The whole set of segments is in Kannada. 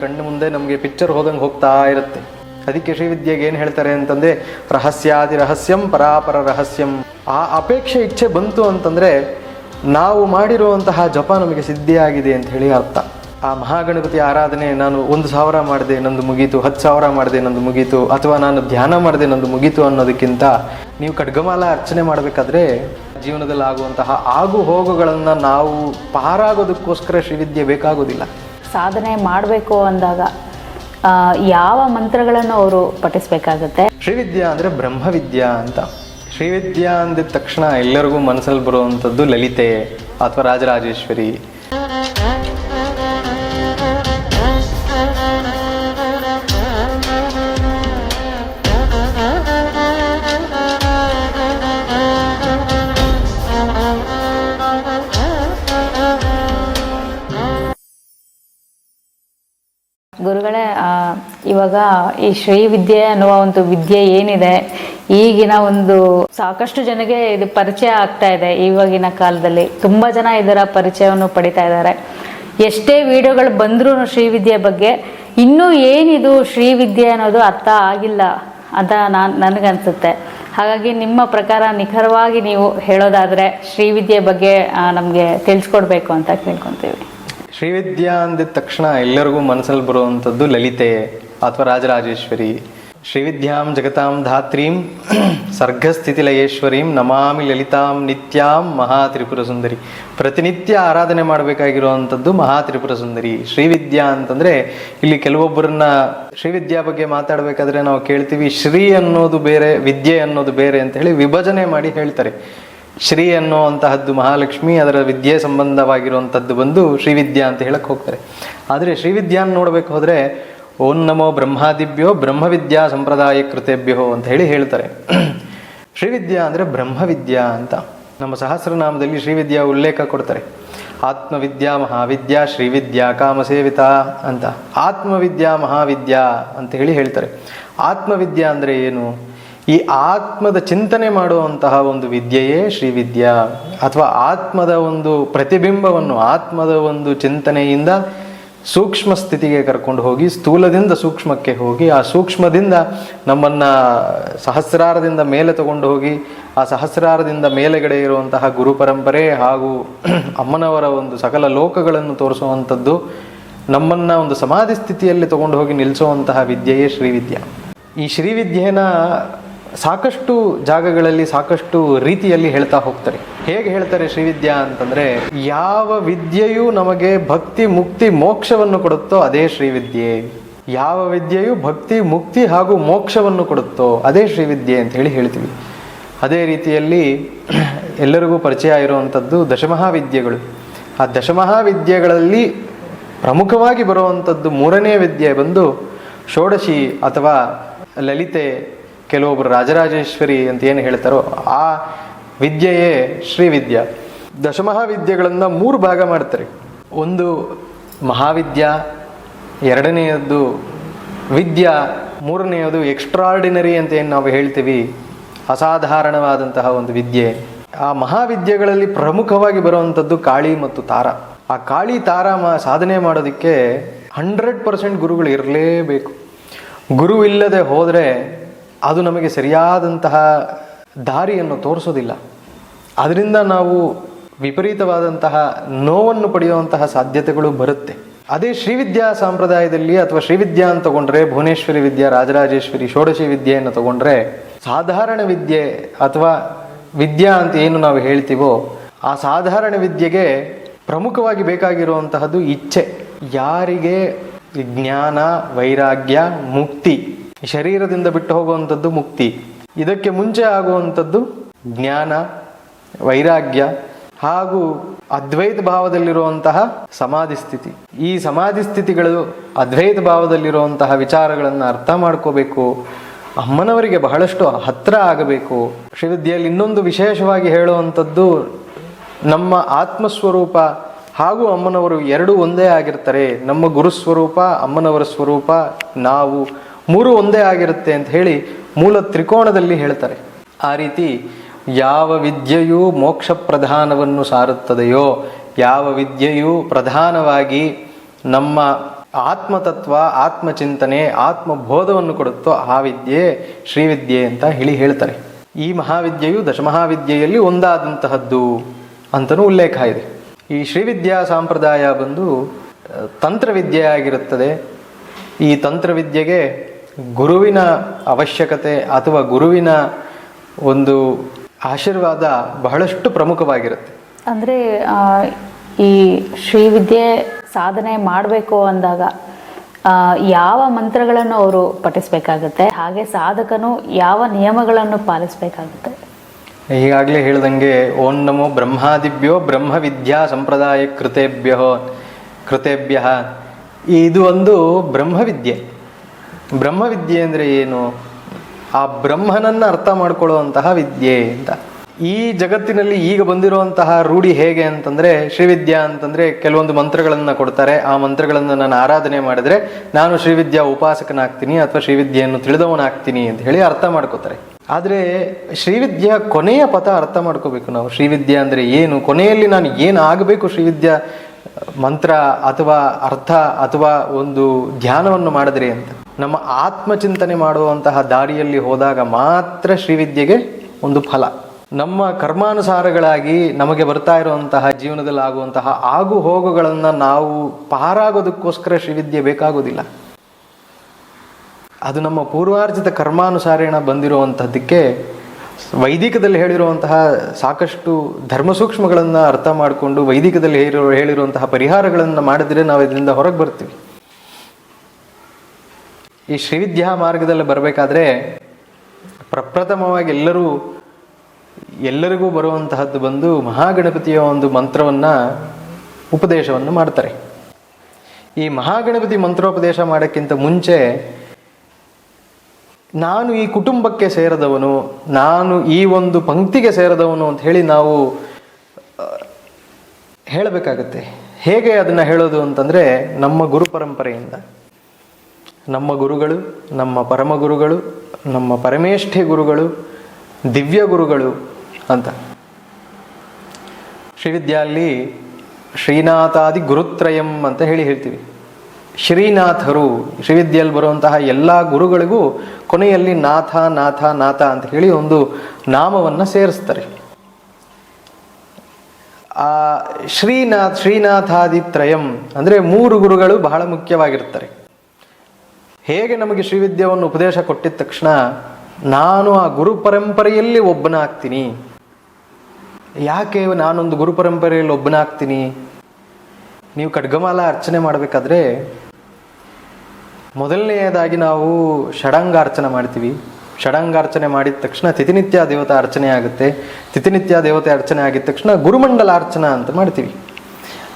ಕಣ್ಣು ಮುಂದೆ ನಮಗೆ ಪಿಕ್ಚರ್ ಹೋದಂಗೆ ಹೋಗ್ತಾ ಇರುತ್ತೆ. ಅದಕ್ಕೆ ಶ್ರೀವಿದ್ಯೆಗೆ ಏನು ಹೇಳ್ತಾರೆ ಅಂತಂದರೆ ರಹಸ್ಯಾದಿ ರಹಸ್ಯಂ ಪರಾಪರ ರಹಸ್ಯಂ. ಆ ಅಪೇಕ್ಷೆ ಇಚ್ಛೆ ಬಂತು ಅಂತಂದರೆ ನಾವು ಮಾಡಿರುವಂತಹ ಜಪ ನಮಗೆ ಸಿದ್ಧಿಯಾಗಿದೆ ಅಂತ ಹೇಳಿ ಅರ್ಥ. ಆ ಮಹಾಗಣಪತಿ ಆರಾಧನೆ ನಾನು 1,000 ಮಾಡಿದೆ ನಂದು ಮುಗೀತು, 10,000 ಮಾಡಿದೆ ನಂದು ಮುಗೀತು, ಅಥವಾ ನಾನು ಧ್ಯಾನ ಮಾಡಿದೆ ನಂದು ಮುಗೀತು ಅನ್ನೋದಕ್ಕಿಂತ ನೀವು ಖಡ್ಗಮಾಲ ಅರ್ಚನೆ ಮಾಡಬೇಕಾದ್ರೆ ಜೀವನದಲ್ಲಿ ಆಗುವಂತಹ ಆಗು ಹೋಗುಗಳನ್ನು ನಾವು ಪಾರಾಗೋದಕ್ಕೋಸ್ಕರ ಶ್ರೀವಿದ್ಯೆ ಬೇಕಾಗೋದಿಲ್ಲ. ಸಾಧನೆ ಮಾಡಬೇಕು ಅಂದಾಗ ಯಾವ ಮಂತ್ರಗಳನ್ನು ಅವರು ಪಠಿಸಬೇಕಾಗುತ್ತೆ? ಶ್ರೀವಿದ್ಯಾ ಅಂದರೆ ಬ್ರಹ್ಮವಿದ್ಯಾ ಅಂತ. ಶ್ರೀವಿದ್ಯಾ ಅಂದಿದ ತಕ್ಷಣ ಎಲ್ಲರಿಗೂ ಮನಸ್ಸಲ್ಲಿ ಬರುವಂಥದ್ದು ಲಲಿತೆ ಅಥವಾ ರಾಜರಾಜೇಶ್ವರಿ. ಗುರುಗಳೇ, ಇವಾಗ ಈ ಶ್ರೀವಿದ್ಯೆ ಅನ್ನುವ ಒಂದು ವಿದ್ಯೆ ಏನಿದೆ, ಈಗಿನ ಒಂದು ಸಾಕಷ್ಟು ಜನಗೆ ಇದು ಪರಿಚಯ ಆಗ್ತಾ ಇದೆ. ಇವಾಗಿನ ಕಾಲದಲ್ಲಿ ತುಂಬ ಜನ ಇದರ ಪರಿಚಯವನ್ನು ಪಡಿತಾ ಇದ್ದಾರೆ. ಎಷ್ಟೇ ವಿಡಿಯೋಗಳು ಬಂದ್ರೂ ಶ್ರೀವಿದ್ಯೆ ಬಗ್ಗೆ ಇನ್ನೂ ಏನಿದು ಶ್ರೀವಿದ್ಯೆ ಅನ್ನೋದು ಅರ್ಥ ಆಗಿಲ್ಲ ಅಂತ ನನಗನ್ಸುತ್ತೆ. ಹಾಗಾಗಿ ನಿಮ್ಮ ಪ್ರಕಾರ ನಿಖರವಾಗಿ ನೀವು ಹೇಳೋದಾದರೆ ಶ್ರೀವಿದ್ಯೆ ಬಗ್ಗೆ ನಮಗೆ ತಿಳಿಸ್ಕೊಡ್ಬೇಕು ಅಂತ ಕೇಳ್ಕೊತೀವಿ. ಶ್ರೀವಿದ್ಯಾ ಅಂದಿದ ತಕ್ಷಣ ಎಲ್ಲರಿಗೂ ಮನಸ್ಸಲ್ಲಿ ಬರುವಂಥದ್ದು ಲಲಿತೆ ಅಥವಾ ರಾಜರಾಜೇಶ್ವರಿ. ಶ್ರೀವಿದ್ಯಾಂ ಜಗತಾಂ ಧಾತ್ರೀಂ ಸರ್ಗಸ್ಥಿತಿಲಯೇಶ್ವರೀಂ ನಮಾಮಿ ಲಲಿತಾಂ ನಿತ್ಯಾಂ ಮಹಾತ್ರಿಪುರ ಸುಂದರಿ. ಪ್ರತಿನಿತ್ಯ ಆರಾಧನೆ ಮಾಡಬೇಕಾಗಿರುವಂಥದ್ದು ಮಹಾತ್ರಿಪುರ ಸುಂದರಿ. ಶ್ರೀವಿದ್ಯಾ ಅಂತಂದರೆ ಇಲ್ಲಿ ಕೆಲವೊಬ್ಬರನ್ನ ಶ್ರೀವಿದ್ಯಾ ಬಗ್ಗೆ ಮಾತಾಡಬೇಕಾದ್ರೆ ನಾವು ಕೇಳ್ತೀವಿ ಶ್ರೀ ಅನ್ನೋದು ಬೇರೆ, ವಿದ್ಯೆ ಅನ್ನೋದು ಬೇರೆ ಅಂತ ಹೇಳಿ ವಿಭಜನೆ ಮಾಡಿ ಹೇಳ್ತಾರೆ. ಶ್ರೀ ಅನ್ನೋ ಅಂತಹದ್ದು ಮಹಾಲಕ್ಷ್ಮಿ, ಅದರ ವಿದ್ಯೆ ಸಂಬಂಧವಾಗಿರುವಂಥದ್ದು ಬಂದು ಶ್ರೀವಿದ್ಯಾ ಅಂತ ಹೇಳಕ್ಕೆ ಹೋಗ್ತಾರೆ. ಆದರೆ ಶ್ರೀವಿದ್ಯಾನ ನೋಡಬೇಕು ಹೋದರೆ ಓಂ ನಮೋ ಬ್ರಹ್ಮಾದಿಭ್ಯೋ ಬ್ರಹ್ಮವಿದ್ಯಾ ಸಂಪ್ರದಾಯ ಕೃತೆಭ್ಯೋ ಅಂತ ಹೇಳಿ ಹೇಳ್ತಾರೆ. ಶ್ರೀವಿದ್ಯಾ ಅಂದರೆ ಬ್ರಹ್ಮವಿದ್ಯಾ ಅಂತ. ನಮ್ಮ ಸಹಸ್ರನಾಮದಲ್ಲಿ ಶ್ರೀವಿದ್ಯಾ ಉಲ್ಲೇಖ ಕೊಡ್ತಾರೆ. ಆತ್ಮವಿದ್ಯಾ ಮಹಾವಿದ್ಯಾ ಶ್ರೀವಿದ್ಯಾ ಕಾಮಸೇವಿತಾ ಅಂತ. ಆತ್ಮವಿದ್ಯಾ ಮಹಾವಿದ್ಯಾ ಅಂತ ಹೇಳಿ ಹೇಳ್ತಾರೆ. ಆತ್ಮವಿದ್ಯಾ ಅಂದರೆ ಏನು? ಈ ಆತ್ಮದ ಚಿಂತನೆ ಮಾಡುವಂತಹ ಒಂದು ವಿದ್ಯೆಯೇ ಶ್ರೀವಿದ್ಯಾ. ಅಥವಾ ಆತ್ಮದ ಒಂದು ಪ್ರತಿಬಿಂಬವನ್ನು ಆತ್ಮದ ಒಂದು ಚಿಂತನೆಯಿಂದ ಸೂಕ್ಷ್ಮ ಸ್ಥಿತಿಗೆ ಕರ್ಕೊಂಡು ಹೋಗಿ, ಸ್ಥೂಲದಿಂದ ಸೂಕ್ಷ್ಮಕ್ಕೆ ಹೋಗಿ, ಆ ಸೂಕ್ಷ್ಮದಿಂದ ನಮ್ಮನ್ನು ಸಹಸ್ರಾರದಿಂದ ಮೇಲೆ ತಗೊಂಡು ಹೋಗಿ, ಆ ಸಹಸ್ರಾರದಿಂದ ಮೇಲೆಗಡೆ ಇರುವಂತಹ ಗುರು ಪರಂಪರೆ ಹಾಗೂ ಅಮ್ಮನವರ ಒಂದು ಸಕಲ ಲೋಕಗಳನ್ನು ತೋರಿಸುವಂಥದ್ದು, ನಮ್ಮನ್ನು ಒಂದು ಸಮಾಧಿ ಸ್ಥಿತಿಯಲ್ಲಿ ತಗೊಂಡು ಹೋಗಿ ನಿಲ್ಲಿಸುವಂತಹ ವಿದ್ಯೆಯೇ ಶ್ರೀವಿದ್ಯಾ. ಈ ಶ್ರೀವಿದ್ಯೆನ ಸಾಕಷ್ಟು ಜಾಗಗಳಲ್ಲಿ ಸಾಕಷ್ಟು ರೀತಿಯಲ್ಲಿ ಹೇಳ್ತಾ ಹೋಗ್ತಾರೆ. ಹೇಗೆ ಹೇಳ್ತಾರೆ ಶ್ರೀವಿದ್ಯಾ ಅಂತಂದರೆ, ಯಾವ ವಿದ್ಯೆಯು ನಮಗೆ ಭಕ್ತಿ ಮುಕ್ತಿ ಮೋಕ್ಷವನ್ನು ಕೊಡುತ್ತೋ ಅದೇ ಶ್ರೀವಿದ್ಯೆ. ಯಾವ ವಿದ್ಯೆಯು ಭಕ್ತಿ ಮುಕ್ತಿ ಹಾಗೂ ಮೋಕ್ಷವನ್ನು ಕೊಡುತ್ತೋ ಅದೇ ಶ್ರೀವಿದ್ಯೆ ಅಂತ ಹೇಳಿ ಹೇಳ್ತೀವಿ. ಅದೇ ರೀತಿಯಲ್ಲಿ ಎಲ್ಲರಿಗೂ ಪರಿಚಯ ಇರುವಂಥದ್ದು ದಶಮಹಾವಿದ್ಯೆಗಳು. ಆ ದಶಮಹಾವಿದ್ಯೆಗಳಲ್ಲಿ ಪ್ರಮುಖವಾಗಿ ಬರುವಂಥದ್ದು 3ನೇ ವಿದ್ಯೆ ಬಂದು ಷೋಡಶಿ ಅಥವಾ ಲಲಿತೆ, ಕೆಲವೊಬ್ಬರು ರಾಜರಾಜೇಶ್ವರಿ ಅಂತ ಏನು ಹೇಳ್ತಾರೋ ಆ ವಿದ್ಯೆಯೇ ಶ್ರೀವಿದ್ಯಾ. ದಶಮಹಾವಿದ್ಯೆಗಳನ್ನು 3 ಭಾಗ ಮಾಡ್ತಾರೆ. ಒಂದು ಮಹಾವಿದ್ಯಾ, 2ನೇಯದ್ದು ವಿದ್ಯಾ, 3ನೇಯದು ಎಕ್ಸ್ಟ್ರಾರ್ಡಿನರಿ ಅಂತ ಏನು ನಾವು ಹೇಳ್ತೀವಿ, ಅಸಾಧಾರಣವಾದಂತಹ ಒಂದು ವಿದ್ಯೆ. ಆ ಮಹಾವಿದ್ಯೆಗಳಲ್ಲಿ ಪ್ರಮುಖವಾಗಿ ಬರುವಂಥದ್ದು ಕಾಳಿ ಮತ್ತು ತಾರ. ಆ ಕಾಳಿ ತಾರ ಸಾಧನೆ ಮಾಡೋದಕ್ಕೆ 100% ಗುರುಗಳು ಇರಲೇಬೇಕು. ಗುರು ಇಲ್ಲದೆ ಹೋದರೆ ಅದು ನಮಗೆ ಸರಿಯಾದಂತಹ ದಾರಿಯನ್ನು ತೋರಿಸೋದಿಲ್ಲ. ಅದರಿಂದ ನಾವು ವಿಪರೀತವಾದಂತಹ ನೋವನ್ನು ಪಡೆಯುವಂತಹ ಸಾಧ್ಯತೆಗಳು ಬರುತ್ತೆ. ಅದೇ ಶ್ರೀವಿದ್ಯಾ ಸಂಪ್ರದಾಯದಲ್ಲಿ ಅಥವಾ ಶ್ರೀವಿದ್ಯಾ ಅಂತ ತಗೊಂಡ್ರೆ ಭುವನೇಶ್ವರಿ ವಿದ್ಯಾ, ರಾಜರಾಜೇಶ್ವರಿ, ಷೋಡಶಿ ವಿದ್ಯೆಯನ್ನು ತಗೊಂಡ್ರೆ ಸಾಧಾರಣ ವಿದ್ಯೆ ಅಥವಾ ವಿದ್ಯಾ ಅಂತ ಏನು ನಾವು ಹೇಳ್ತೀವೋ ಆ ಸಾಧಾರಣ ವಿದ್ಯೆಗೆ ಪ್ರಮುಖವಾಗಿ ಬೇಕಾಗಿರುವಂತಹದ್ದು ಇಚ್ಛೆ. ಯಾರಿಗೆ ಜ್ಞಾನ, ವೈರಾಗ್ಯ, ಮುಕ್ತಿ, ಶರೀರದಿಂದ ಬಿಟ್ಟು ಹೋಗುವಂಥದ್ದು ಮುಕ್ತಿ, ಇದಕ್ಕೆ ಮುಂಚೆ ಆಗುವಂಥದ್ದು ಜ್ಞಾನ, ವೈರಾಗ್ಯ ಹಾಗೂ ಅದ್ವೈತ ಭಾವದಲ್ಲಿರುವಂತಹ ಸಮಾಧಿ ಸ್ಥಿತಿ. ಈ ಸಮಾಧಿ ಸ್ಥಿತಿಗಳು ಅದ್ವೈತ ಭಾವದಲ್ಲಿರುವಂತಹ ವಿಚಾರಗಳನ್ನು ಅರ್ಥ ಮಾಡ್ಕೋಬೇಕು. ಅಮ್ಮನವರಿಗೆ ಬಹಳಷ್ಟು ಹತ್ತಿರ ಆಗಬೇಕು. ಶ್ರೀವಿದ್ಯೆಯಲ್ಲಿ ಇನ್ನೊಂದು ವಿಶೇಷವಾಗಿ ಹೇಳುವಂಥದ್ದು, ನಮ್ಮ ಆತ್ಮಸ್ವರೂಪ ಹಾಗೂ ಅಮ್ಮನವರು ಎರಡೂ ಒಂದೇ ಆಗಿರ್ತಾರೆ. ನಮ್ಮ ಗುರುಸ್ವರೂಪ, ಅಮ್ಮನವರ ಸ್ವರೂಪ, ನಾವು 3 ಒಂದೇ ಆಗಿರುತ್ತೆ ಅಂತ ಹೇಳಿ ಮೂಲ ತ್ರಿಕೋಣದಲ್ಲಿ ಹೇಳ್ತಾರೆ. ಆ ರೀತಿ ಯಾವ ವಿದ್ಯೆಯು ಮೋಕ್ಷ ಪ್ರಧಾನವನ್ನು ಸಾರುತ್ತದೆಯೋ, ಯಾವ ವಿದ್ಯೆಯು ಪ್ರಧಾನವಾಗಿ ನಮ್ಮ ಆತ್ಮತತ್ವ, ಆತ್ಮಚಿಂತನೆ, ಆತ್ಮಬೋಧವನ್ನು ಕೊಡುತ್ತೋ ಆ ವಿದ್ಯೆ ಶ್ರೀವಿದ್ಯೆ ಅಂತ ಹೇಳ್ತಾರೆ. ಈ ಮಹಾವಿದ್ಯೆಯು ದಶಮಹಾವಿದ್ಯೆಯಲ್ಲಿ ಒಂದಾದಂತಹದ್ದು ಅಂತಲೂ ಉಲ್ಲೇಖ ಇದೆ. ಈ ಶ್ರೀವಿದ್ಯಾ ಸಂಪ್ರದಾಯ ಬಂದು ತಂತ್ರವಿದ್ಯೆ ಆಗಿರುತ್ತದೆ. ಈ ತಂತ್ರವಿದ್ಯೆಗೆ ಗುರುವಿನ ಅವಶ್ಯಕತೆ ಅಥವಾ ಗುರುವಿನ ಒಂದು ಆಶೀರ್ವಾದ ಬಹಳಷ್ಟು ಪ್ರಮುಖವಾಗಿರುತ್ತೆ. ಅಂದರೆ ಈ ಶ್ರೀವಿದ್ಯೆ ಸಾಧನೆ ಮಾಡಬೇಕು ಅಂದಾಗ ಯಾವ ಮಂತ್ರಗಳನ್ನು ಅವರು ಪಠಿಸಬೇಕಾಗುತ್ತೆ, ಹಾಗೆ ಸಾಧಕನು ಯಾವ ನಿಯಮಗಳನ್ನು ಪಾಲಿಸಬೇಕಾಗುತ್ತೆ? ಈಗಾಗಲೇ ಹೇಳ್ದಂಗೆ ಓಂ ನಮೋ ಬ್ರಹ್ಮಾದಿಭ್ಯೋ ಬ್ರಹ್ಮವಿದ್ಯಾ ಸಂಪ್ರದಾಯ ಕೃತೇಭ್ಯ ಇದು ಒಂದು ಬ್ರಹ್ಮವಿದ್ಯೆ. ಬ್ರಹ್ಮವಿದ್ಯೆ ಅಂದರೆ ಏನು? ಆ ಬ್ರಹ್ಮನನ್ನು ಅರ್ಥ ಮಾಡ್ಕೊಳ್ಳುವಂತಹ ವಿದ್ಯೆ ಅಂತ. ಈ ಜಗತ್ತಿನಲ್ಲಿ ಈಗ ಬಂದಿರುವಂತಹ ರೂಢಿ ಹೇಗೆ ಅಂತಂದರೆ, ಶ್ರೀವಿದ್ಯಾ ಅಂತಂದರೆ ಕೆಲವೊಂದು ಮಂತ್ರಗಳನ್ನು ಕೊಡ್ತಾರೆ. ಆ ಮಂತ್ರಗಳನ್ನು ನಾನು ಆರಾಧನೆ ಮಾಡಿದ್ರೆ ನಾನು ಶ್ರೀವಿದ್ಯಾ ಉಪಾಸಕನಾಗ್ತೀನಿ ಅಥವಾ ಶ್ರೀವಿದ್ಯೆಯನ್ನು ತಿಳಿದವನಾಗ್ತೀನಿ ಅಂತ ಹೇಳಿ ಅರ್ಥ ಮಾಡ್ಕೋತಾರೆ. ಆದರೆ ಶ್ರೀವಿದ್ಯಾ ಕೊನೆಯ ಪಥ ಅರ್ಥ ಮಾಡ್ಕೋಬೇಕು ನಾವು. ಶ್ರೀವಿದ್ಯಾ ಅಂದರೆ ಏನು, ಕೊನೆಯಲ್ಲಿ ನಾನು ಏನು ಆಗಬೇಕು ಶ್ರೀವಿದ್ಯಾ ಮಂತ್ರ ಅಥವಾ ಅರ್ಥ ಅಥವಾ ಒಂದು ಧ್ಯಾನವನ್ನು ಮಾಡಿದ್ರೆ ಅಂತ. ನಮ್ಮ ಆತ್ಮಚಿಂತನೆ ಮಾಡುವಂತಹ ದಾರಿಯಲ್ಲಿ ಹೋದಾಗ ಮಾತ್ರ ಶ್ರೀವಿದ್ಯೆಗೆ ಒಂದು ಫಲ. ನಮ್ಮ ಕರ್ಮಾನುಸಾರಗಳಾಗಿ ನಮಗೆ ಬರ್ತಾ ಇರುವಂತಹ ಜೀವನದಲ್ಲಿ ಆಗುವಂತಹ ಆಗು ಹೋಗುಗಳನ್ನು ನಾವು ಪಾರಾಗೋದಕ್ಕೋಸ್ಕರ ಶ್ರೀವಿದ್ಯೆ ಬೇಕಾಗೋದಿಲ್ಲ. ಅದು ನಮ್ಮ ಪೂರ್ವಾರ್ಜಿತ ಕರ್ಮಾನುಸಾರೇಣ ಬಂದಿರುವಂತಹದ್ದಕ್ಕೆ ವೈದಿಕದಲ್ಲಿ ಹೇಳಿರುವಂತಹ ಸಾಕಷ್ಟು ಧರ್ಮ ಸೂಕ್ಷ್ಮಗಳನ್ನು ಅರ್ಥ ಮಾಡಿಕೊಂಡು ವೈದಿಕದಲ್ಲಿ ಹೇಳಿರುವಂತಹ ಪರಿಹಾರಗಳನ್ನು ಮಾಡಿದ್ರೆ ನಾವು ಇದರಿಂದ ಹೊರಗೆ ಬರ್ತೀವಿ. ಈ ಶ್ರೀವಿದ್ಯಾ ಮಾರ್ಗದಲ್ಲಿ ಬರಬೇಕಾದ್ರೆ ಪ್ರಪ್ರಥಮವಾಗಿ ಎಲ್ಲರಿಗೂ ಬರುವಂತಹದ್ದು ಬಂದು ಮಹಾಗಣಪತಿಯ ಒಂದು ಮಂತ್ರವನ್ನು ಉಪದೇಶವನ್ನು ಮಾಡ್ತಾರೆ. ಈ ಮಹಾಗಣಪತಿ ಮಂತ್ರೋಪದೇಶ ಮಾಡೋಕ್ಕಿಂತ ಮುಂಚೆ ನಾನು ಈ ಕುಟುಂಬಕ್ಕೆ ಸೇರಿದವನು, ನಾನು ಈ ಒಂದು ಪಂಕ್ತಿಗೆ ಸೇರಿದವನು ಅಂತ ಹೇಳಿ ನಾವು ಹೇಳಬೇಕಾಗತ್ತೆ. ಹೇಗೆ ಅದನ್ನು ಹೇಳೋದು ಅಂತಂದರೆ, ನಮ್ಮ ಗುರು ಪರಂಪರೆಯಿಂದ ನಮ್ಮ ಗುರುಗಳು, ನಮ್ಮ ಪರಮ ಗುರುಗಳು, ನಮ್ಮ ಪರಮೇಷ್ಠಿ ಗುರುಗಳು, ದಿವ್ಯ ಗುರುಗಳು ಅಂತ. ಶ್ರೀವಿದ್ಯಾಲ್ಲಿ ಶ್ರೀನಾಥಾದಿ ಗುರುತ್ರಯಂ ಅಂತ ಹೇಳ್ತೀವಿ. ಶ್ರೀನಾಥರು, ಶ್ರೀವಿದ್ಯೆಯಲ್ಲಿ ಬರುವಂತಹ ಎಲ್ಲ ಗುರುಗಳಿಗೂ ಕೊನೆಯಲ್ಲಿ ನಾಥ ನಾಥ ನಾಥ ಅಂತ ಹೇಳಿ ಒಂದು ನಾಮವನ್ನು ಸೇರಿಸ್ತಾರೆ. ಆ ಶ್ರೀನಾಥಾದಿತ್ರಯಂ ಅಂದರೆ 3 ಗುರುಗಳು ಬಹಳ ಮುಖ್ಯವಾಗಿರ್ತಾರೆ. ಹೇಗೆ ನಮಗೆ ಶ್ರೀವಿದ್ಯೆಯನ್ನು ಉಪದೇಶ ಕೊಟ್ಟಿದ ತಕ್ಷಣ ನಾನು ಆ ಗುರು ಪರಂಪರೆಯಲ್ಲಿ ಒಬ್ಬನಾಗ್ತೀನಿ. ಯಾಕೆ ನಾನೊಂದು ಗುರು ಪರಂಪರೆಯಲ್ಲಿ ಒಬ್ಬನಾಗ್ತೀನಿ? ನೀವು ಖಡ್ಗಮಾಲ ಅರ್ಚನೆ ಮಾಡಬೇಕಾದ್ರೆ ಮೊದಲನೆಯದಾಗಿ ನಾವು ಷಡಂಗಾರ್ಚನೆ ಮಾಡ್ತೀವಿ. ಷಡಂಗಾರ್ಚನೆ ಮಾಡಿದ ತಕ್ಷಣ ತಿಥಿನಿತ್ಯ ದೇವತಾ ಅರ್ಚನೆ ಆಗುತ್ತೆ. ತಿಥಿನಿತ್ಯ ದೇವತೆ ಅರ್ಚನೆ ಆಗಿದ ತಕ್ಷಣ ಗುರುಮಂಡಲಾರ್ಚನ ಅಂತ ಮಾಡ್ತೀವಿ.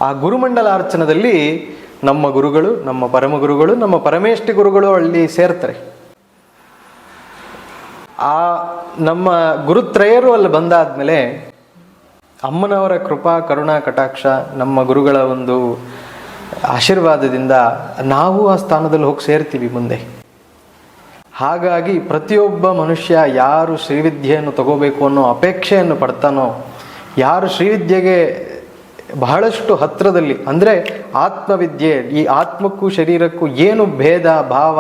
ಆ ಗುರುಮಂಡಲಾರ್ಚನದಲ್ಲಿ ನಮ್ಮ ಗುರುಗಳು, ನಮ್ಮ ಪರಮ ಗುರುಗಳು, ನಮ್ಮ ಪರಮೇಷ್ಠಿ ಗುರುಗಳು ಅಲ್ಲಿ ಸೇರ್ತಾರೆ. ಆ ನಮ್ಮ ಗುರುತ್ರಯರು ಅಲ್ಲಿ ಬಂದಾದ್ಮೇಲೆ ಅಮ್ಮನವರ ಕೃಪಾ ಕರುಣಾ ಕಟಾಕ್ಷ, ನಮ್ಮ ಗುರುಗಳ ಒಂದು ಆಶೀರ್ವಾದದಿಂದ ನಾವು ಆ ಸ್ಥಾನದಲ್ಲಿ ಹೋಗಿ ಸೇರ್ತೀವಿ ಮುಂದೆ. ಹಾಗಾಗಿ ಪ್ರತಿಯೊಬ್ಬ ಮನುಷ್ಯ ಯಾರು ಶ್ರೀವಿದ್ಯೆಯನ್ನು ತಗೋಬೇಕು ಅನ್ನೋ ಅಪೇಕ್ಷೆಯನ್ನು ಪಡ್ತಾನೋ, ಯಾರು ಶ್ರೀವಿದ್ಯೆಗೆ ಬಹಳಷ್ಟು ಹತ್ತಿರದಲ್ಲಿ, ಅಂದರೆ ಆತ್ಮವಿದ್ಯೆ, ಈ ಆತ್ಮಕ್ಕೂ ಶರೀರಕ್ಕೂ ಏನು ಭೇದ ಭಾವ,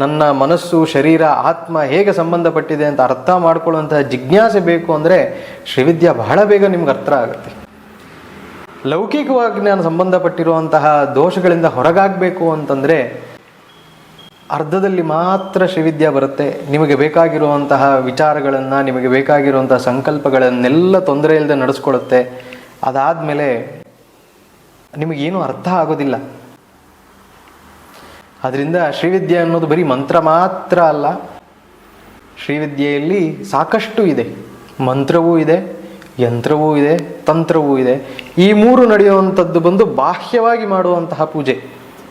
ನನ್ನ ಮನಸ್ಸು ಶರೀರ ಆತ್ಮ ಹೇಗೆ ಸಂಬಂಧಪಟ್ಟಿದೆ ಅಂತ ಅರ್ಥ ಮಾಡ್ಕೊಳ್ಳುವಂತಹ ಜಿಜ್ಞಾಸೆ ಬೇಕು ಅಂದರೆ ಶ್ರೀವಿದ್ಯಾ ಬಹಳ ಬೇಗ ನಿಮ್ಗೆ ಅರ್ಥ ಆಗುತ್ತೆ. ಲೌಕಿಕವಾಗಿ ನಾನು ಸಂಬಂಧಪಟ್ಟಿರುವಂತಹ ದೋಷಗಳಿಂದ ಹೊರಗಾಗಬೇಕು ಅಂತಂದರೆ ಅರ್ಧದಲ್ಲಿ ಮಾತ್ರ ಶ್ರೀವಿದ್ಯಾ ಬರುತ್ತೆ. ನಿಮಗೆ ಬೇಕಾಗಿರುವಂತಹ ವಿಚಾರಗಳನ್ನು, ನಿಮಗೆ ಬೇಕಾಗಿರುವಂತಹ ಸಂಕಲ್ಪಗಳನ್ನೆಲ್ಲ ತೊಂದರೆ ಇಲ್ಲದೆ ನಡೆಸ್ಕೊಳ್ಳುತ್ತೆ. ಅದಾದಮೇಲೆ ನಿಮಗೇನು ಅರ್ಥ ಆಗೋದಿಲ್ಲ. ಅದರಿಂದ ಶ್ರೀವಿದ್ಯೆ ಅನ್ನೋದು ಬರೀ ಮಂತ್ರ ಮಾತ್ರ ಅಲ್ಲ. ಶ್ರೀವಿದ್ಯೆಯಲ್ಲಿ ಸಾಕಷ್ಟು ಇದೆ. ಮಂತ್ರವೂ ಇದೆ, ಯಂತ್ರವೂ ಇದೆ, ತಂತ್ರವೂ ಇದೆ. ಈ 3 ನಡೆಯುವಂಥದ್ದು ಬಂದು ಬಾಹ್ಯವಾಗಿ ಮಾಡುವಂತಹ ಪೂಜೆ.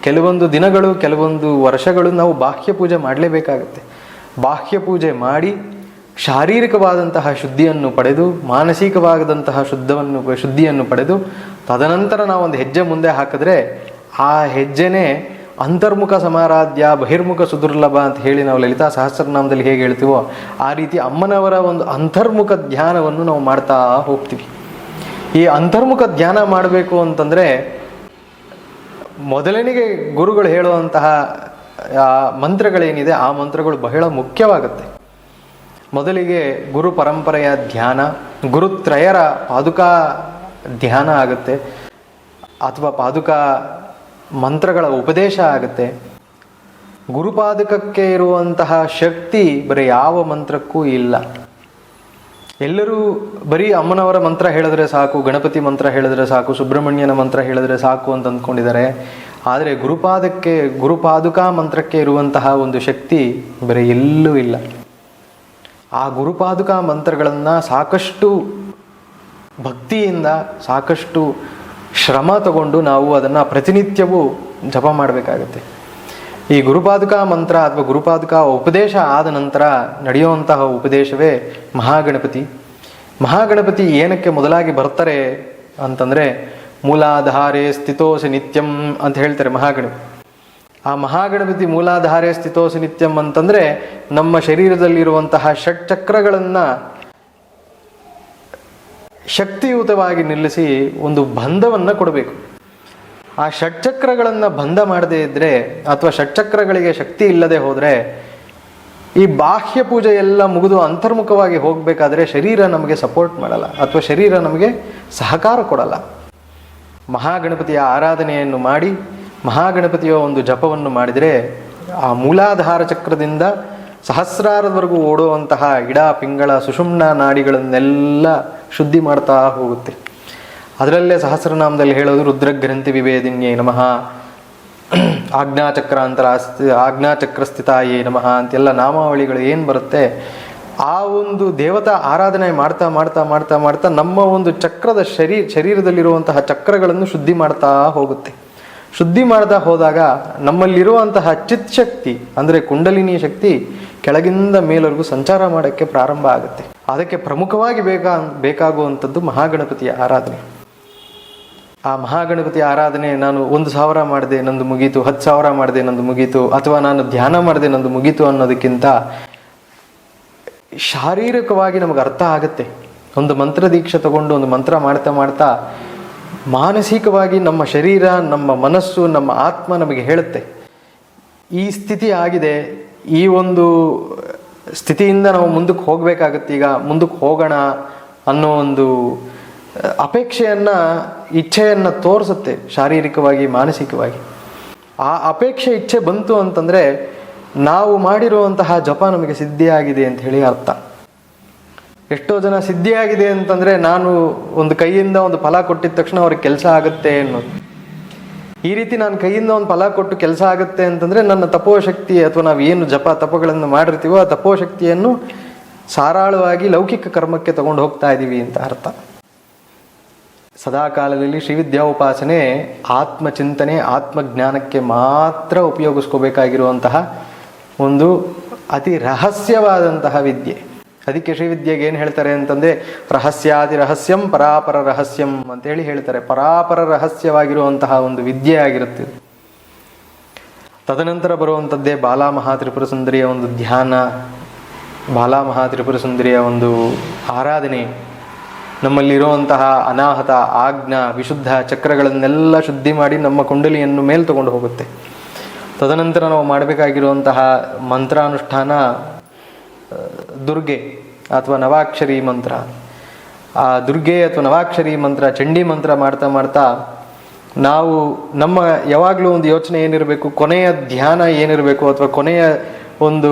ಕೆಲವೊಂದು ದಿನಗಳು, ಕೆಲವೊಂದು ವರ್ಷಗಳು ನಾವು ಬಾಹ್ಯ ಪೂಜೆ ಮಾಡಲೇಬೇಕಾಗುತ್ತೆ. ಬಾಹ್ಯ ಪೂಜೆ ಮಾಡಿ ಶಾರೀರಿಕವಾದಂತಹ ಶುದ್ಧಿಯನ್ನು ಪಡೆದು, ಮಾನಸಿಕವಾದಂತಹ ಶುದ್ಧಿಯನ್ನು ಪಡೆದು, ತದನಂತರ ನಾವು ಒಂದು ಹೆಜ್ಜೆ ಮುಂದೆ ಹಾಕಿದ್ರೆ ಆ ಹೆಜ್ಜೆನೇ ಅಂತರ್ಮುಖ ಸಮಾರಾಧ್ಯ ಬಹಿರ್ಮುಖ ಸುದುರ್ಲಭ ಅಂತ ಹೇಳಿ ನಾವು ಲಲಿತಾ ಸಹಸ್ರನಾಮದಲ್ಲಿ ಹೇಗೆ ಹೇಳ್ತೀವೋ ಆ ರೀತಿ ಅಮ್ಮನವರ ಒಂದು ಅಂತರ್ಮುಖ ಧ್ಯಾನವನ್ನು ನಾವು ಮಾಡ್ತಾ ಹೋಗ್ತೀವಿ. ಈ ಅಂತರ್ಮುಖ ಧ್ಯಾನ ಮಾಡಬೇಕು ಅಂತಂದರೆ ಮೊದಲನಿಗೆ ಗುರುಗಳು ಹೇಳುವಂತಹ ಆ ಮಂತ್ರಗಳೇನಿದೆ ಆ ಮಂತ್ರಗಳು ಬಹಳ ಮುಖ್ಯವಾಗುತ್ತೆ. ಮೊದಲಿಗೆ ಗುರು ಪರಂಪರೆಯ ಧ್ಯಾನ, ಗುರುತ್ರಯರ ಪಾದುಕಾ ಧ್ಯಾನ ಆಗುತ್ತೆ, ಅಥವಾ ಪಾದುಕಾ ಮಂತ್ರಗಳ ಉಪದೇಶ ಆಗುತ್ತೆ. ಗುರುಪಾದಕಕ್ಕೆ ಇರುವಂತಹ ಶಕ್ತಿ ಬರೀ ಯಾವ ಮಂತ್ರಕ್ಕೂ ಇಲ್ಲ. ಎಲ್ಲರೂ ಬರೀ ಅಮ್ಮನವರ ಮಂತ್ರ ಹೇಳಿದ್ರೆ ಸಾಕು, ಗಣಪತಿ ಮಂತ್ರ ಹೇಳಿದ್ರೆ ಸಾಕು, ಸುಬ್ರಹ್ಮಣ್ಯನ ಮಂತ್ರ ಹೇಳಿದ್ರೆ ಸಾಕು ಅಂತ ಅಂದ್ಕೊಂಡಿದ್ದಾರೆ. ಆದರೆ ಗುರುಪಾದುಕಾ ಮಂತ್ರಕ್ಕೆ ಇರುವಂತಹ ಒಂದು ಶಕ್ತಿ ಬರೀ ಎಲ್ಲೂ ಇಲ್ಲ. ಆ ಗುರುಪಾದುಕಾ ಮಂತ್ರಗಳನ್ನು ಸಾಕಷ್ಟು ಭಕ್ತಿಯಿಂದ, ಸಾಕಷ್ಟು ಶ್ರಮ ತಗೊಂಡು ನಾವು ಅದನ್ನು ಪ್ರತಿನಿತ್ಯವೂ ಜಪ ಮಾಡಬೇಕಾಗತ್ತೆ. ಈ ಗುರುಪಾದುಕಾ ಮಂತ್ರ ಅಥವಾ ಗುರುಪಾದುಕಾ ಉಪದೇಶ ಆದ ನಂತರ ನಡೆಯುವಂತಹ ಉಪದೇಶವೇ ಮಹಾಗಣಪತಿ. ಮಹಾಗಣಪತಿ ಏನಕ್ಕೆ ಮೊದಲಾಗಿ ಬರ್ತಾರೆ ಅಂತಂದರೆ, ಮೂಲಾಧಾರೇ ಸ್ಥಿತೋಸಿ ನಿತ್ಯಂ ಅಂತ ಹೇಳ್ತಾರೆ ಮಹಾಗಣಪತಿ. ಆ ಮಹಾಗಣಪತಿ ಮೂಲಾಧಾರೇ ಸ್ಥಿತೋಸಿ ನಿತ್ಯಂ ಅಂತಂದರೆ ನಮ್ಮ ಶರೀರದಲ್ಲಿರುವಂತಹ ಷಟ್ಚಕ್ರಗಳನ್ನು ಶಕ್ತಿಯುತವಾಗಿ ನಿಲ್ಲಿಸಿ ಒಂದು ಬಂಧವನ್ನು ಕೊಡಬೇಕು. ಆ ಷಟ್ಚಕ್ರಗಳನ್ನು ಬಂಧ ಮಾಡದೇ ಇದ್ದರೆ, ಅಥವಾ ಷಟ್ಚಕ್ರಗಳಿಗೆ ಶಕ್ತಿ ಇಲ್ಲದೆ ಹೋದರೆ, ಈ ಬಾಹ್ಯ ಪೂಜೆ ಎಲ್ಲ ಮುಗಿದು ಅಂತರ್ಮುಖವಾಗಿ ಹೋಗಬೇಕಾದ್ರೆ ಶರೀರ ನಮಗೆ ಸಪೋರ್ಟ್ ಮಾಡಲ್ಲ, ಅಥವಾ ಶರೀರ ನಮಗೆ ಸಹಕಾರ ಕೊಡಲ್ಲ. ಮಹಾಗಣಪತಿಯ ಆರಾಧನೆಯನ್ನು ಮಾಡಿ ಮಹಾಗಣಪತಿಯ ಒಂದು ಜಪವನ್ನು ಮಾಡಿದರೆ ಆ ಮೂಲಾಧಾರ ಚಕ್ರದಿಂದ ಸಹಸ್ರಾರದವರೆಗೂ ಓಡುವಂತಹ ಇಡ ಪಿಂಗಳ ಸುಷುಮ್ನ ನಾಡಿಗಳನ್ನೆಲ್ಲ ಶುದ್ಧಿ ಮಾಡ್ತಾ ಹೋಗುತ್ತೆ. ಅದರಲ್ಲೇ ಸಹಸ್ರನಾಮದಲ್ಲಿ ಹೇಳೋದು ರುದ್ರಗ್ರಂಥಿ ವಿಭೇದಿನ್ಯೇ ನಮಃ, ಆಜ್ಞಾಚಕ್ರ ಸ್ಥಿತಾಯೇ ನಮಃ ಅಂತೆಲ್ಲ ನಾಮಾವಳಿಗಳು ಏನು ಬರುತ್ತೆ, ಆ ಒಂದು ದೇವತಾ ಆರಾಧನೆ ಮಾಡ್ತಾ ಮಾಡ್ತಾ ಮಾಡ್ತಾ ಮಾಡ್ತಾ ನಮ್ಮ ಒಂದು ಚಕ್ರದ ಶರೀರದಲ್ಲಿರುವಂತಹ ಚಕ್ರಗಳನ್ನು ಶುದ್ಧಿ ಮಾಡ್ತಾ ಹೋಗುತ್ತೆ. ಶುದ್ಧಿ ಮಾಡ್ತಾ ಹೋದಾಗ ನಮ್ಮಲ್ಲಿರುವಂತಹ ಚಿತ್ ಶಕ್ತಿ ಅಂದರೆ ಕುಂಡಲಿನಿ ಶಕ್ತಿ ಕೆಳಗಿಂದ ಮೇಲವರೆಗೂ ಸಂಚಾರ ಮಾಡೋಕ್ಕೆ ಪ್ರಾರಂಭ ಆಗುತ್ತೆ. ಅದಕ್ಕೆ ಪ್ರಮುಖವಾಗಿ ಬೇಕಾಗುವಂಥದ್ದು ಮಹಾಗಣಪತಿಯ ಆರಾಧನೆ. ಆ ಮಹಾಗಣಪತಿಯ ಆರಾಧನೆ ನಾನು 1,000 ಮಾಡಿದೆ ನಂದು ಮುಗೀತು, 10,000 ಮಾಡಿದೆ ನಂದು ಮುಗೀತು, ಅಥವಾ ನಾನು ಧ್ಯಾನ ಮಾಡಿದೆ ನಂದು ಮುಗೀತು ಅನ್ನೋದಕ್ಕಿಂತ ಶಾರೀರಿಕವಾಗಿ ನಮಗೆ ಅರ್ಥ ಆಗುತ್ತೆ. ಒಂದು ಮಂತ್ರ ದೀಕ್ಷೆ ತಗೊಂಡು ಒಂದು ಮಂತ್ರ ಮಾಡ್ತಾ ಮಾಡ್ತಾ ಮಾನಸಿಕವಾಗಿ ನಮ್ಮ ಶರೀರ, ನಮ್ಮ ಮನಸ್ಸು, ನಮ್ಮ ಆತ್ಮ ನಮಗೆ ಹೇಳುತ್ತೆ ಈ ಸ್ಥಿತಿ ಆಗಿದೆ, ಈ ಒಂದು ಸ್ಥಿತಿಯಿಂದ ನಾವು ಮುಂದಕ್ಕೆ ಹೋಗಬೇಕಾಗತ್ತೆ, ಈಗ ಮುಂದಕ್ಕೆ ಹೋಗೋಣ ಅನ್ನೋ ಒಂದು ಅಪೇಕ್ಷೆಯನ್ನು, ಇಚ್ಛೆಯನ್ನು ತೋರಿಸುತ್ತೆ ಶಾರೀರಿಕವಾಗಿ, ಮಾನಸಿಕವಾಗಿ. ಆ ಅಪೇಕ್ಷೆ, ಇಚ್ಛೆ ಬಂತು ಅಂತಂದರೆ ನಾವು ಮಾಡಿರುವಂತಹ ಜಪ ನಮಗೆ ಸಿದ್ಧಿಯಾಗಿದೆ ಅಂತ ಹೇಳಿ ಅರ್ಥ. ಎಷ್ಟೋ ಜನ ಸಿದ್ಧಿಯಾಗಿದೆ ಅಂತಂದರೆ ನಾನು ಒಂದು ಕೈಯಿಂದ ಒಂದು ಫಲ ಕೊಟ್ಟಿದ ತಕ್ಷಣ ಅವ್ರಿಗೆ ಕೆಲಸ ಆಗುತ್ತೆ ಅನ್ನೋದು. ಈ ರೀತಿ ನಾನು ಕೈಯಿಂದ ಒಂದು ಫಲ ಕೊಟ್ಟು ಕೆಲಸ ಆಗುತ್ತೆ ಅಂತಂದರೆ ನನ್ನ ತಪೋಶಕ್ತಿ, ಅಥವಾ ನಾವು ಏನು ಜಪ ತಪಗಳನ್ನು ಮಾಡಿರ್ತೀವೋ ಆ ತಪೋಶಕ್ತಿಯನ್ನು ಸಾರಾಳವಾಗಿ ಲೌಕಿಕ ಕರ್ಮಕ್ಕೆ ತಗೊಂಡು ಹೋಗ್ತಾ ಇದ್ದೀವಿ ಅಂತ ಅರ್ಥ. ಸದಾಕಾಲದಲ್ಲಿ ಶ್ರೀವಿದ್ಯಾ ಉಪಾಸನೆ ಆತ್ಮಚಿಂತನೆ, ಆತ್ಮಜ್ಞಾನಕ್ಕೆ ಮಾತ್ರ ಉಪಯೋಗಿಸ್ಕೋಬೇಕಾಗಿರುವಂತಹ ಒಂದು ಅತಿ ರಹಸ್ಯವಾದಂತಹ ವಿದ್ಯೆ. ಅದಕ್ಕೆ ಶ್ರೀವಿದ್ಯೆಗೆ ಏನು ಹೇಳ್ತಾರೆ ಅಂತಂದರೆ ರಹಸ್ಯಾದಿ ರಹಸ್ಯಂ ಪರಾಪರ ರಹಸ್ಯಂ ಅಂತೇಳಿ ಹೇಳ್ತಾರೆ. ಪರಾಪರ ರಹಸ್ಯವಾಗಿರುವಂತಹ ಒಂದು ವಿದ್ಯೆ ಆಗಿರುತ್ತೆ. ತದನಂತರ ಬರುವಂಥದ್ದೇ ಬಾಲಾಮಹಾತ್ರಿಪುರ ಸುಂದರಿಯ ಒಂದು ಧ್ಯಾನ, ಬಾಲಾಮಹಾತ್ರಿಪುರ ಸುಂದರಿಯ ಒಂದು ಆರಾಧನೆ. ನಮ್ಮಲ್ಲಿರುವಂತಹ ಅನಾಹತ, ಆಜ್ಞಾ, ವಿಶುದ್ಧ ಚಕ್ರಗಳನ್ನೆಲ್ಲ ಶುದ್ಧಿ ಮಾಡಿ ನಮ್ಮ ಕುಂಡಲಿಯನ್ನು ಮೇಲೆ ತಗೊಂಡು ಹೋಗುತ್ತೆ. ತದನಂತರ ನಾವು ಮಾಡಬೇಕಾಗಿರುವಂತಹ ಮಂತ್ರಾನುಷ್ಠಾನ ದುರ್ಗೆ ಅಥವಾ ನವಾಕ್ಷರಿ ಮಂತ್ರ. ಆ ದುರ್ಗೆ ಅಥವಾ ನವಾಕ್ಷರಿ ಮಂತ್ರ, ಚಂಡಿ ಮಂತ್ರ ಮಾಡ್ತಾ ಮಾಡ್ತಾ ನಾವು ನಮ್ಮ ಯಾವಾಗಲೂ ಒಂದು ಯೋಚನೆ ಏನಿರಬೇಕು, ಕೊನೆಯ ಧ್ಯಾನ ಏನಿರಬೇಕು, ಅಥವಾ ಕೊನೆಯ ಒಂದು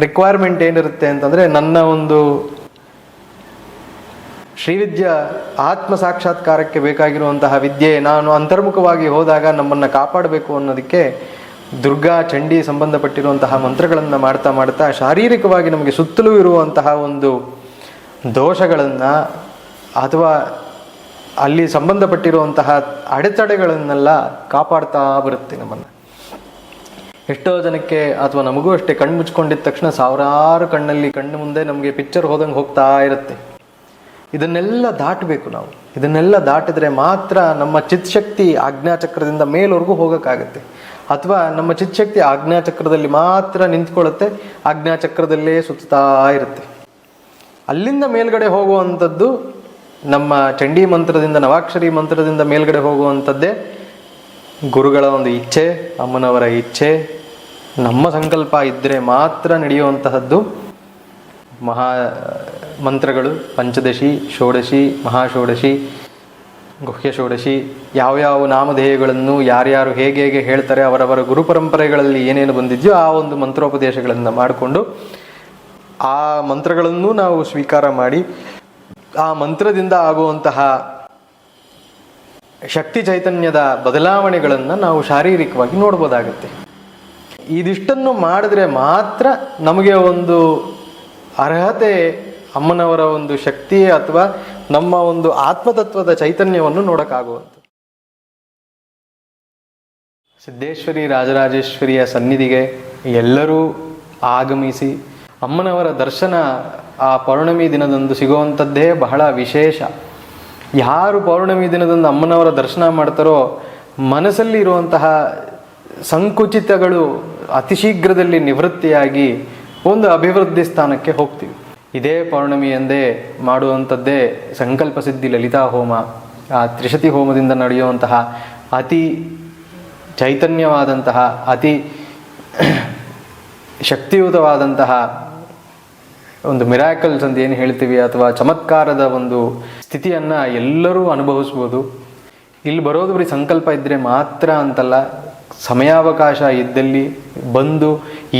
ರಿಕ್ವೈರ್ಮೆಂಟ್ ಏನಿರುತ್ತೆ ಅಂತಂದರೆ ನನ್ನ ಒಂದು ಶ್ರೀವಿದ್ಯಾ ಆತ್ಮ ಸಾಕ್ಷಾತ್ಕಾರಕ್ಕೆ ಬೇಕಾಗಿರುವಂತಹ ವಿದ್ಯೆ ನಾನು ಅಂತರ್ಮುಖವಾಗಿ ಹೋದಾಗ ನಮ್ಮನ್ನು ಕಾಪಾಡಬೇಕು ಅನ್ನೋದಕ್ಕೆ ದುರ್ಗಾ, ಚಂಡಿ ಸಂಬಂಧಪಟ್ಟಿರುವಂತಹ ಮಂತ್ರಗಳನ್ನು ಮಾಡ್ತಾ ಮಾಡ್ತಾ ಶಾರೀರಿಕವಾಗಿ ನಮಗೆ ಸುತ್ತಲೂ ಇರುವಂತಹ ಒಂದು ದೋಷಗಳನ್ನು ಅಥವಾ ಅಲ್ಲಿ ಸಂಬಂಧಪಟ್ಟಿರುವಂತಹ ಅಡೆತಡೆಗಳನ್ನೆಲ್ಲ ಕಾಪಾಡ್ತಾ ಬರುತ್ತೆ ನಮ್ಮನ್ನು. ಎಷ್ಟೋ ಜನಕ್ಕೆ ಅಥವಾ ನಮಗೂ ಅಷ್ಟೇ ಕಣ್ಣು ಮುಚ್ಕೊಂಡಿದ್ದ ತಕ್ಷಣ ಸಾವಿರಾರು ಕಣ್ಣು ಮುಂದೆ ನಮಗೆ ಪಿಕ್ಚರ್ ಹೋದಂಗೆ ಹೋಗ್ತಾ ಇರುತ್ತೆ. ಇದನ್ನೆಲ್ಲ ದಾಟಬೇಕು ನಾವು. ಇದನ್ನೆಲ್ಲ ದಾಟಿದ್ರೆ ಮಾತ್ರ ನಮ್ಮ ಚಿತ್ಶಕ್ತಿ ಆಜ್ಞಾಚಕ್ರದಿಂದ ಮೇಲ್ವರೆಗೂ ಹೋಗೋಕ್ಕಾಗತ್ತೆ. ಅಥವಾ ನಮ್ಮ ಚಿತ್ಶಕ್ತಿ ಆಜ್ಞಾಚಕ್ರದಲ್ಲಿ ಮಾತ್ರ ನಿಂತ್ಕೊಳ್ಳುತ್ತೆ, ಆಜ್ಞಾಚಕ್ರದಲ್ಲೇ ಸುತ್ತಾ ಇರುತ್ತೆ. ಅಲ್ಲಿಂದ ಮೇಲ್ಗಡೆ ಹೋಗುವಂಥದ್ದು ನಮ್ಮ ಚಂಡಿ ಮಂತ್ರದಿಂದ, ನವಾಕ್ಷರಿ ಮಂತ್ರದಿಂದ ಮೇಲ್ಗಡೆ ಹೋಗುವಂಥದ್ದೇ ಗುರುಗಳ ಒಂದು ಇಚ್ಛೆ, ಅಮ್ಮನವರ ಇಚ್ಛೆ, ನಮ್ಮ ಸಂಕಲ್ಪ ಇದ್ದರೆ ಮಾತ್ರ ನಡೆಯುವಂತಹದ್ದು ಮಹಾ ಮಂತ್ರಗಳು. ಪಂಚದಶಿ, ಷೋಡಶಿ, ಮಹಾಷೋಡಶಿ, ಗುಹ್ಯ ಷೋಡಶಿ, ಯಾವ್ಯಾವ ನಾಮಧೇಯಗಳನ್ನು ಯಾರ್ಯಾರು ಹೇಗೆ ಹೇಗೆ ಹೇಳ್ತಾರೆ, ಅವರವರ ಗುರು ಪರಂಪರೆಗಳಲ್ಲಿ ಏನೇನು ಬಂದಿದೆಯೋ ಆ ಒಂದು ಮಂತ್ರೋಪದೇಶಗಳನ್ನು ಮಾಡಿಕೊಂಡು ಆ ಮಂತ್ರಗಳನ್ನು ನಾವು ಸ್ವೀಕಾರ ಮಾಡಿ ಆ ಮಂತ್ರದಿಂದ ಆಗುವಂತಹ ಶಕ್ತಿ ಚೈತನ್ಯದ ಬದಲಾವಣೆಗಳನ್ನು ನಾವು ಶಾರೀರಿಕವಾಗಿ ನೋಡ್ಬೋದಾಗುತ್ತೆ. ಇದಿಷ್ಟನ್ನು ಮಾಡಿದ್ರೆ ಮಾತ್ರ ನಮಗೆ ಒಂದು ಅರ್ಹತೆ ಅಮ್ಮನವರ ಒಂದು ಶಕ್ತಿ ಅಥವಾ ನಮ್ಮ ಒಂದು ಆತ್ಮತತ್ವದ ಚೈತನ್ಯವನ್ನು ನೋಡೋಕ್ಕಾಗುವಂಥದ್ದು. ಸಿದ್ದೇಶ್ವರಿ ರಾಜರಾಜೇಶ್ವರಿಯ ಸನ್ನಿಧಿಗೆ ಎಲ್ಲರೂ ಆಗಮಿಸಿ ಅಮ್ಮನವರ ದರ್ಶನ ಆ ಪೌರ್ಣಮಿ ದಿನದಂದು ಸಿಗುವಂಥದ್ದೇ ಬಹಳ ವಿಶೇಷ. ಯಾರು ಪೌರ್ಣಮಿ ದಿನದಂದು ಅಮ್ಮನವರ ದರ್ಶನ ಮಾಡ್ತಾರೋ ಮನಸ್ಸಲ್ಲಿ ಇರುವಂತಹ ಸಂಕುಚಿತಗಳು ಅತಿ ಶೀಘ್ರದಲ್ಲಿ ನಿವೃತ್ತಿಯಾಗಿ ಒಂದು ಅಭಿವೃದ್ಧಿ ಸ್ಥಾನಕ್ಕೆ ಹೋಗ್ತೀವಿ. ಇದೇ ಪೌರ್ಣಮಿ ಎಂದೇ ಮಾಡುವಂಥದ್ದೇ ಸಂಕಲ್ಪ ಸಿದ್ಧಿ ಲಲಿತಾ ಹೋಮ. ಆ ತ್ರಿಶತಿ ಹೋಮದಿಂದ ನಡೆಯುವಂತಹ ಅತಿ ಚೈತನ್ಯವಾದಂತಹ ಅತಿ ಶಕ್ತಿಯುತವಾದಂತಹ ಒಂದು ಮಿರಾಕಲ್ಸ್ ಅಂತ ಏನು ಹೇಳ್ತೀವಿ ಅಥವಾ ಚಮತ್ಕಾರದ ಒಂದು ಸ್ಥಿತಿಯನ್ನು ಎಲ್ಲರೂ ಅನುಭವಿಸ್ಬೋದು. ಇಲ್ಲಿ ಬರೋದು ಬರೀ ಸಂಕಲ್ಪ ಇದ್ದರೆ ಮಾತ್ರ ಅಂತಲ್ಲ, ಸಮಯಾವಕಾಶ ಇದ್ದಲ್ಲಿ ಬಂದು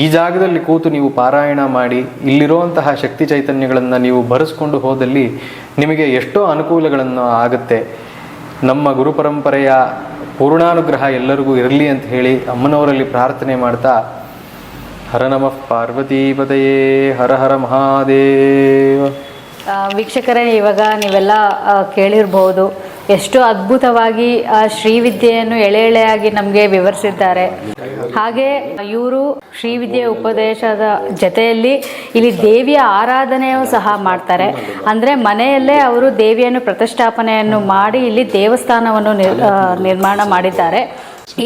ಈ ಜಾಗದಲ್ಲಿ ಕೂತು ನೀವು ಪಾರಾಯಣ ಮಾಡಿ ಇಲ್ಲಿರುವಂತಹ ಶಕ್ತಿ ಚೈತನ್ಯಗಳನ್ನು ನೀವು ಬರೆಸ್ಕೊಂಡು ಹೋದಲ್ಲಿ ನಿಮಗೆ ಎಷ್ಟೋ ಅನುಕೂಲಗಳನ್ನು ಆಗುತ್ತೆ. ನಮ್ಮ ಗುರು ಪರಂಪರೆಯ ಪೂರ್ಣಾನುಗ್ರಹ ಎಲ್ಲರಿಗೂ ಇರಲಿ ಅಂತ ಹೇಳಿ ಅಮ್ಮನವರಲ್ಲಿ ಪ್ರಾರ್ಥನೆ ಮಾಡ್ತಾ, ಹರ ನಮಃ ಪಾರ್ವತೀಪತಯೇ, ಹರ ಹರ ಮಹಾದೇವ. ವೀಕ್ಷಕರೇ, ಇವಾಗ ನೀವೆಲ್ಲ ಕೇಳಿರ್ಬೋದು ಎಷ್ಟು ಅದ್ಭುತವಾಗಿ ಶ್ರೀವಿದ್ಯೆಯನ್ನು ಎಳೆ ಎಳೆಯಾಗಿ ನಮಗೆ ವಿವರಿಸಿದ್ದಾರೆ. ಹಾಗೆ ಇವರು ಶ್ರೀವಿದ್ಯೆ ಉಪದೇಶದ ಜೊತೆಯಲ್ಲಿ ಇಲ್ಲಿ ದೇವಿಯ ಆರಾಧನೆಯೂ ಸಹ ಮಾಡ್ತಾರೆ. ಅಂದರೆ ಮನೆಯಲ್ಲೇ ಅವರು ದೇವಿಯನ್ನು ಪ್ರತಿಷ್ಠಾಪನೆಯನ್ನು ಮಾಡಿ ಇಲ್ಲಿ ದೇವಸ್ಥಾನವನ್ನು ನಿರ್ಮಾಣ ಮಾಡಿದ್ದಾರೆ.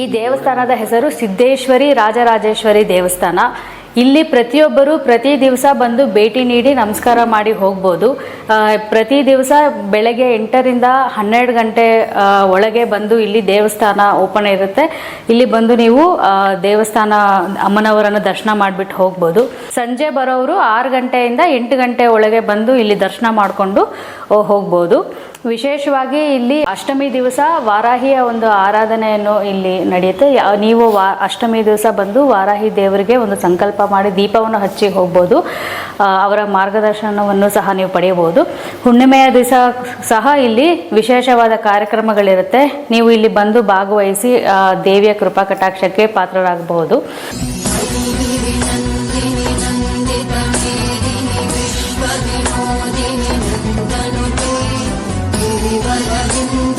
ಈ ದೇವಸ್ಥಾನದ ಹೆಸರು ಸಿದ್ದೇಶ್ವರಿ ರಾಜರಾಜೇಶ್ವರಿ ದೇವಸ್ಥಾನ. ಇಲ್ಲಿ ಪ್ರತಿಯೊಬ್ಬರು ಪ್ರತಿ ದಿವಸ ಬಂದು ಭೇಟಿ ನೀಡಿ ನಮಸ್ಕಾರ ಮಾಡಿ ಹೋಗ್ಬೋದು. ಪ್ರತಿ ದಿವಸ ಬೆಳಗ್ಗೆ 8ರಿಂದ 12 ಗಂಟೆ ಒಳಗೆ ಬಂದು ಇಲ್ಲಿ ದೇವಸ್ಥಾನ ಓಪನ್ ಇರುತ್ತೆ. ಇಲ್ಲಿ ಬಂದು ನೀವು ದೇವಸ್ಥಾನ ಅಮ್ಮನವರನ್ನು ದರ್ಶನ ಮಾಡಿಬಿಟ್ಟು ಹೋಗ್ಬೋದು. ಸಂಜೆ ಬರೋರು 6 ಗಂಟೆಯಿಂದ 8 ಗಂಟೆ ಒಳಗೆ ಬಂದು ಇಲ್ಲಿ ದರ್ಶನ ಮಾಡಿಕೊಂಡು ಹೋಗ್ಬೋದು. ವಿಶೇಷವಾಗಿ ಇಲ್ಲಿ ಅಷ್ಟಮಿ ದಿವಸ ವಾರಾಹಿಯ ಒಂದು ಆರಾಧನೆಯನ್ನು ಇಲ್ಲಿ ನಡೆಯುತ್ತೆ. ನೀವು ಅಷ್ಟಮಿ ದಿವಸ ಬಂದು ವಾರಾಹಿ ದೇವರಿಗೆ ಒಂದು ಸಂಕಲ್ಪ ಮಾಡಿ ದೀಪವನ್ನು ಹಚ್ಚಿ ಹೋಗ್ಬೋದು. ಅವರ ಮಾರ್ಗದರ್ಶನವನ್ನು ಸಹ ನೀವು ಪಡೆಯಬಹುದು. ಹುಣ್ಣಿಮೆಯ ದಿವಸ ಸಹ ಇಲ್ಲಿ ವಿಶೇಷವಾದ ಕಾರ್ಯಕ್ರಮಗಳಿರುತ್ತೆ. ನೀವು ಇಲ್ಲಿ ಬಂದು ಭಾಗವಹಿಸಿ ದೇವಿಯ ಕೃಪಾ ಕಟಾಕ್ಷಕ್ಕೆ ಪಾತ್ರರಾಗಬಹುದು. Varahin